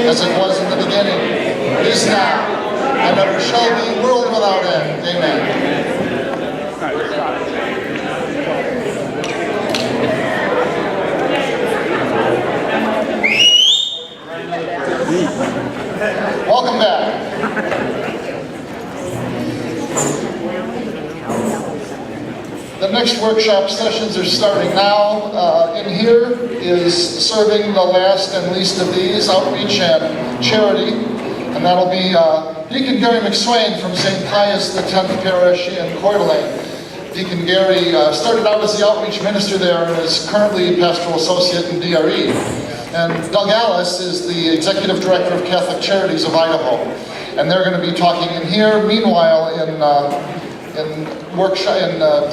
as it was in the beginning, is now, and ever shall be, world without end. Amen. Welcome back. The next workshop sessions are starting now. In here is serving the last and least of these, outreach and charity. And that'll be Deacon Gary McSwain from St. Pius, the 10th Parish in Coeur. Deacon Gary started out as the outreach minister there and is currently pastoral associate in DRE. And Doug Alice is the executive director of Catholic Charities of Idaho. And they're going to be talking in here. Meanwhile, in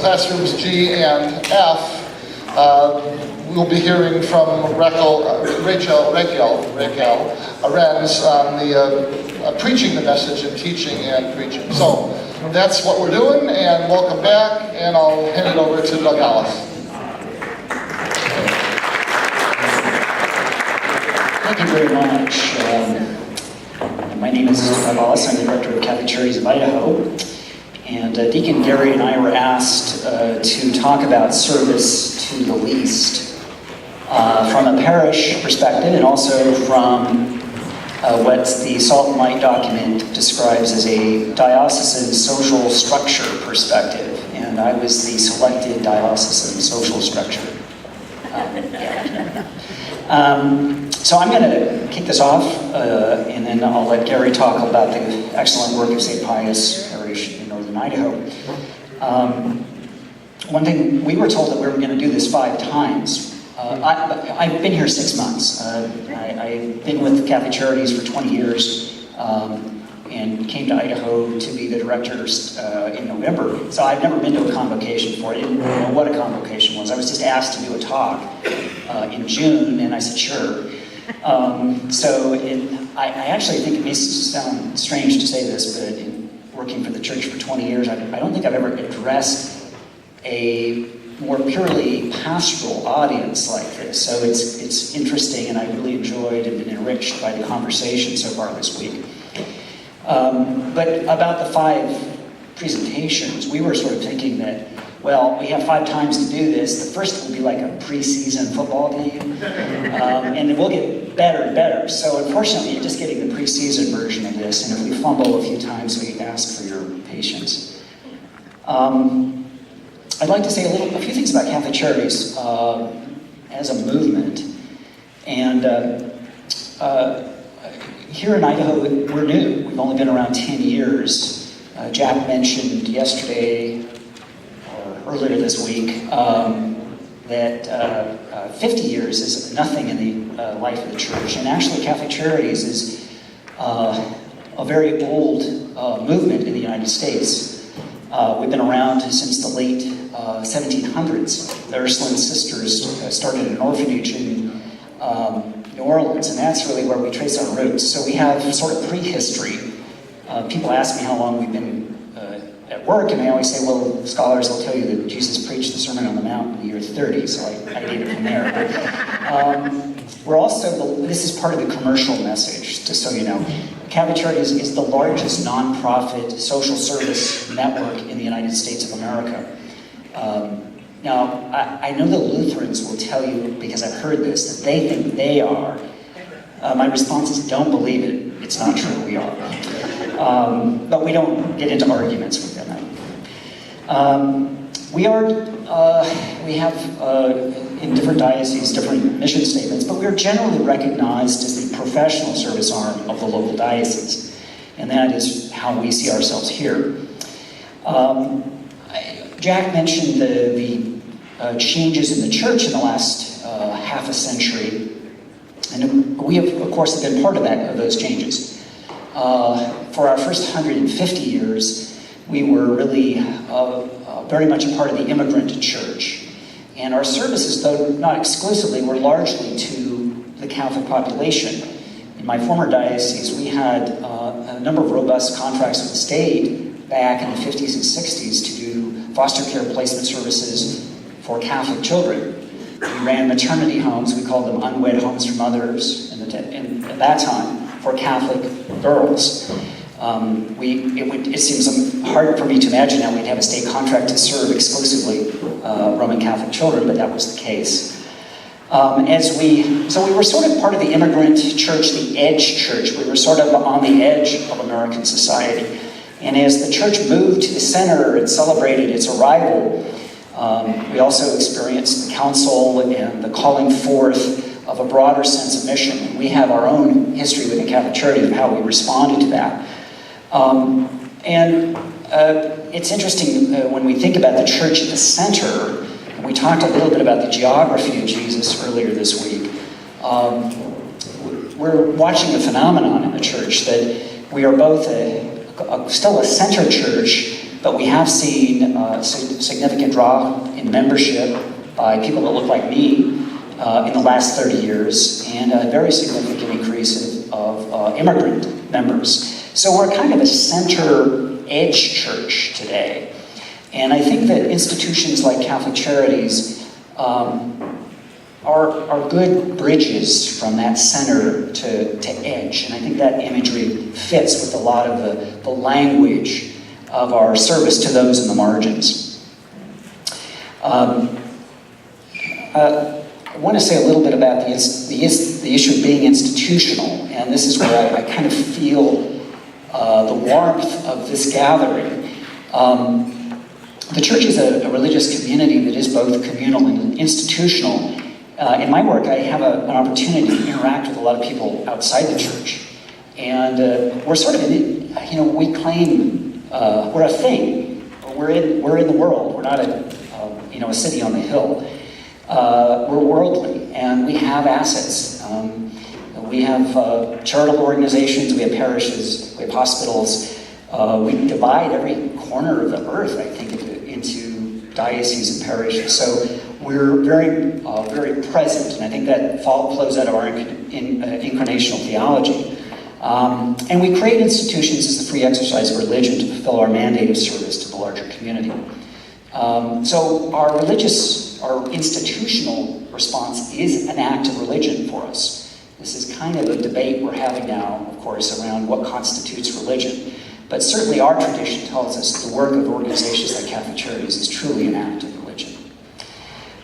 classrooms G and F, we'll be hearing from Rachel Arends on the preaching the message and teaching and preaching. So that's what we're doing, and welcome back, and I'll hand it over to Doug Alice. Thank you very much. My name is Doug Alice. I'm the director of Catholic Charities of Idaho. And Deacon Gary and I were asked to talk about service to the least from a parish perspective, and also from what the Salt and Light document describes as a diocesan social structure perspective. And I was the selected diocesan social structure. So I'm going to kick this off, and then I'll let Gary talk about the excellent work of St. Pius Parish in northern Idaho. One thing, we were told that we were going to do this 5 times. I've been here 6 months. I've been with Catholic Charities for 20 years and came to Idaho to be the director in November. So I've never been to a convocation before. I didn't know what a convocation was. I was just asked to do a talk in June, and I said, sure. I actually think it may sound strange to say this, but in working for the church for 20 years, I don't think I've ever addressed a more purely pastoral audience like this. So it's interesting, and I really enjoyed and been enriched by the conversation so far this week. But about the 5 presentations, we were sort of thinking that, well, we have 5 times to do this. The first will be like a preseason football game, and then we'll get better and better. So unfortunately, you're just getting the preseason version of this, and if we fumble a few times, we ask for your patience. I'd like to say a few things about Catholic Charities as a movement. And here in Idaho, we're new. We've only been around 10 years. Jack mentioned yesterday, earlier this week, that 50 years is nothing in the life of the church. And actually, Catholic Charities is a very old movement in the United States. We've been around since the late 1700s. The Ursuline Sisters started an orphanage in New Orleans, and that's really where we trace our roots. So we have sort of prehistory. People ask me how long we've been at work, and I always say, well, scholars will tell you that Jesus preached the Sermon on the Mount in the year 30, so I date it from there. We're also, this is part of the commercial message, just so you know. Catholic Charities is the largest nonprofit social service network in the United States of America. Now, I know the Lutherans will tell you, because I've heard this, that they think they are. My response is, don't believe it. It's not true, we are. But we don't get into arguments with them. We have in different dioceses different mission statements, but we're generally recognized as the professional service arm of the local diocese, and that is how we see ourselves here. Jack mentioned the changes in the church in the last half a century, and we have, of course, been part of those changes. For our first 150 years, we were really very much a part of the immigrant church. And our services, though not exclusively, were largely to the Catholic population. In my former diocese, we had a number of robust contracts with the state back in the 50s and 60s to do foster care placement services for Catholic children. We ran maternity homes. We called them unwed homes for mothers at that time. for Catholic girls. It seems hard for me to imagine that we'd have a state contract to serve exclusively Roman Catholic children, but that was the case. So we were sort of part of the immigrant church, the edge church. We were sort of on the edge of American society. And as the church moved to the center and celebrated its arrival, we also experienced the council and the calling forth of a broader sense of mission. We have our own history within Catholic Charities of how we responded to that. It's interesting when we think about the church at the center. We talked a little bit about the geography of Jesus earlier this week. We're watching a phenomenon in the church that we are both still a center church, but we have seen a significant drop in membership by people that look like me in the last 30 years, and a very significant increase of immigrant members. So we're kind of a center edge church today. And I think that institutions like Catholic Charities are good bridges from that center to edge. And I think that imagery fits with a lot of the language of our service to those in the margins. I want to say a little bit about the issue of being institutional. And this is where I kind of feel the warmth of this gathering. The church is a religious community that is both communal and institutional. In my work, I have an opportunity to interact with a lot of people outside the church. And we're sort of we claim we're a thing. We're in the world. We're not a city on the hill. We're worldly, and we have assets. We have charitable organizations, we have parishes, we have hospitals. We divide every corner of the earth, I think, into dioceses and parishes. So we're very, very present, and I think that flows out of our incarnational theology. And we create institutions as the free exercise of religion to fulfill our mandate of service to the larger community. So our institutional response is an act of religion for us. This is kind of a debate we're having now, of course, around what constitutes religion. But certainly our tradition tells us that the work of organizations like Catholic Charities is truly an act of religion.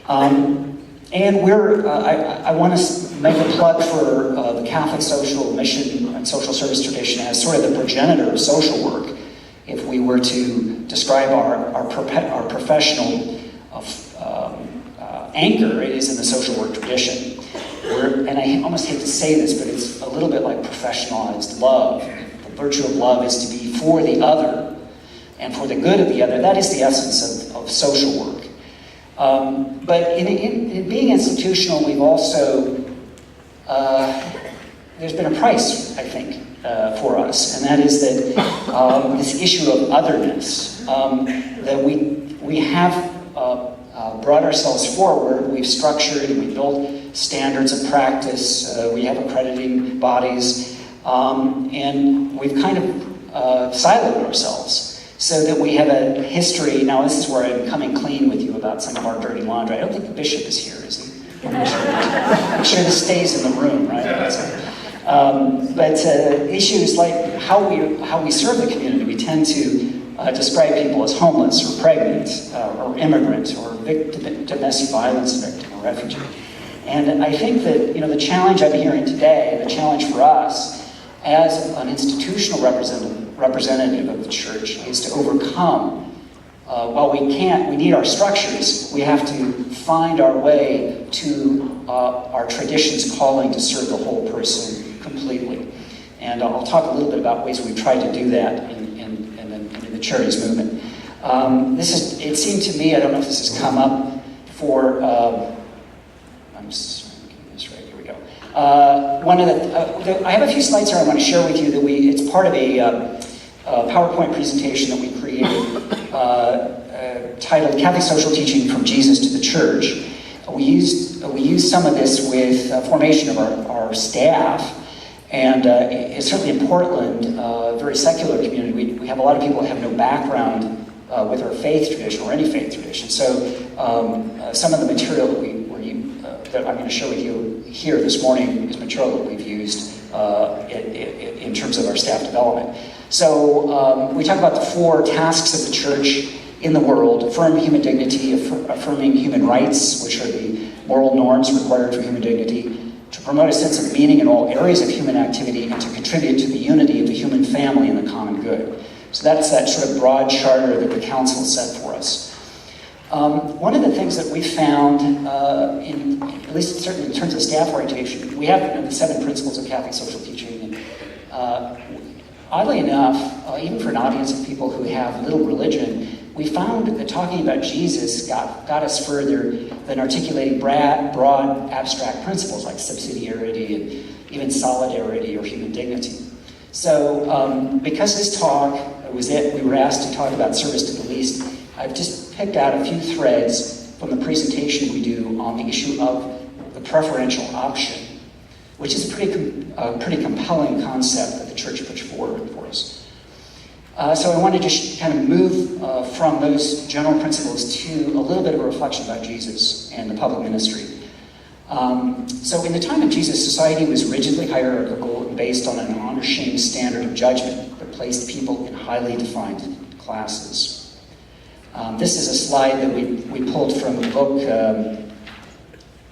And I want to make a plug for the Catholic social mission and social service tradition as sort of the progenitor of social work. If we were to describe our professional anchor, it is in the social work tradition. And I almost hate to say this, but it's a little bit like professionalized love. The virtue of love is to be for the other and for the good of the other. That is the essence of social work. But in being institutional, we've also, there's been a price, I think, for us, and that is that this issue of otherness, that we have brought ourselves forward. We've structured, we've built standards of practice, we have accrediting bodies, and we've kind of siloed ourselves so that we have a history. Now this is where I'm coming clean with you about some of our dirty laundry. I don't think the bishop is here, is he? Make sure this stays in the room, right? But issues like how we serve the community, we tend to describe people as homeless or pregnant or immigrant or domestic violence victim or refugee. And I think that the challenge I'm hearing today, the challenge for us as an institutional representative of the church, is to overcome. While we need our structures, we have to find our way to our tradition's calling to serve the whole person completely. And I'll talk a little bit about ways we've tried to do that in the Charities movement. It seemed to me, I don't know if this has come up for, I'm just getting this right, here we go. I have a few slides here I want to share with you it's part of a PowerPoint presentation that we created titled Catholic Social Teaching from Jesus to the Church. We used some of this with formation of our staff. And it's certainly in Portland, a very secular community. We have a lot of people that have no background with our faith tradition or any faith tradition. So some of the material that I'm going to share with you here this morning is material that we've used in terms of our staff development. So we talk about the 4 tasks of the church in the world: affirm human dignity, affirming human rights, which are the moral norms required for human dignity, to promote a sense of meaning in all areas of human activity, and to contribute to the unity of the human family and the common good. So that's that sort of broad charter that the council set for us. One of the things that we found, at least certainly in terms of staff orientation, we have the 7 principles of Catholic social teaching. And oddly enough, even for an audience of people who have little religion, we found that talking about Jesus got us further than articulating broad abstract principles like subsidiarity and even solidarity or human dignity. So because this talk we were asked to talk about service to the least, I've just picked out a few threads from the presentation we do on the issue of the preferential option, which is a pretty compelling concept that the church puts forward for us. So I wanted to kind of move from those general principles to a little bit of a reflection about Jesus and the public ministry. So in the time of Jesus, society was rigidly hierarchical and based on an honor-shame standard of judgment that placed people in highly defined classes. This is a slide that we pulled from a book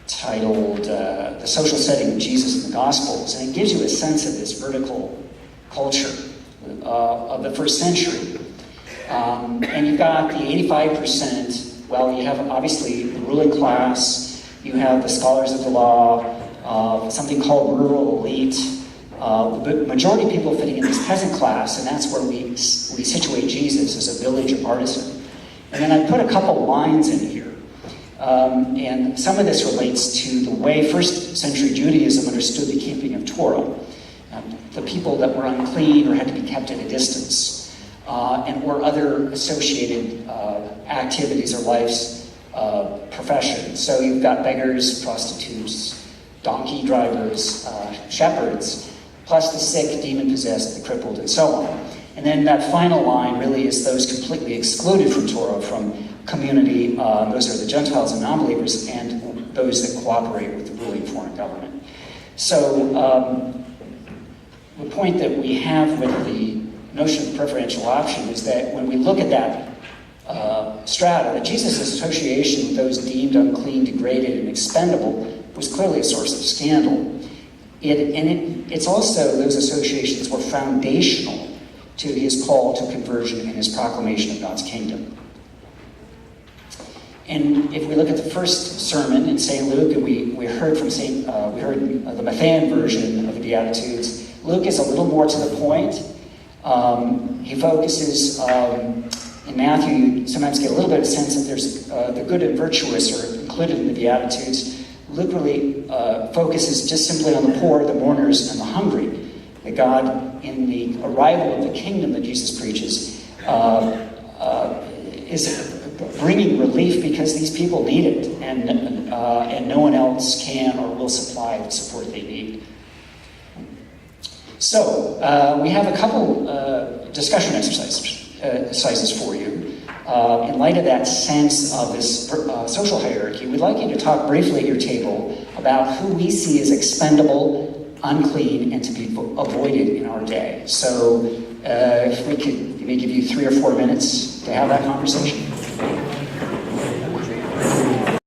titled The Social Setting of Jesus in the Gospels, and it gives you a sense of this vertical culture of the first century. And you've got the 85%, well, you have obviously the ruling class, you have the scholars of the law, something called rural elite, the majority of people fitting in this peasant class, and that's where we situate Jesus as a village artisan. And then I put a couple lines in here. And some of this relates to the way first century Judaism understood the keeping of Torah. The people that were unclean or had to be kept at a distance, or other associated activities or life's professions. So you've got beggars, prostitutes, donkey drivers, shepherds, plus the sick, demon-possessed, the crippled, and so on. And then that final line really is those completely excluded from Torah, from community. Those are the Gentiles and non-believers, and those that cooperate with the ruling foreign government. So the point that we have with the notion of preferential option is that when we look at that strata, that Jesus' association with those deemed unclean, degraded, and expendable was clearly a source of scandal. It's also, those associations were foundational to his call to conversion and his proclamation of God's kingdom. And if we look at the first sermon in St. Luke, and we heard from we heard the Matthean version of the Beatitudes, Luke is a little more to the point. He focuses, in Matthew, you sometimes get a little bit of a sense that there's the good and virtuous are included in the Beatitudes. Luke really focuses just simply on the poor, the mourners, and the hungry. That God, in the arrival of the kingdom that Jesus preaches, is bringing relief because these people need it, and no one else can or will supply the support they need. So we have a couple discussion exercises for you. In light of that sense of this social hierarchy, we'd like you to talk briefly at your table about who we see as expendable, unclean, and to be avoided in our day. So if we could maybe give you 3 or 4 minutes to have that conversation.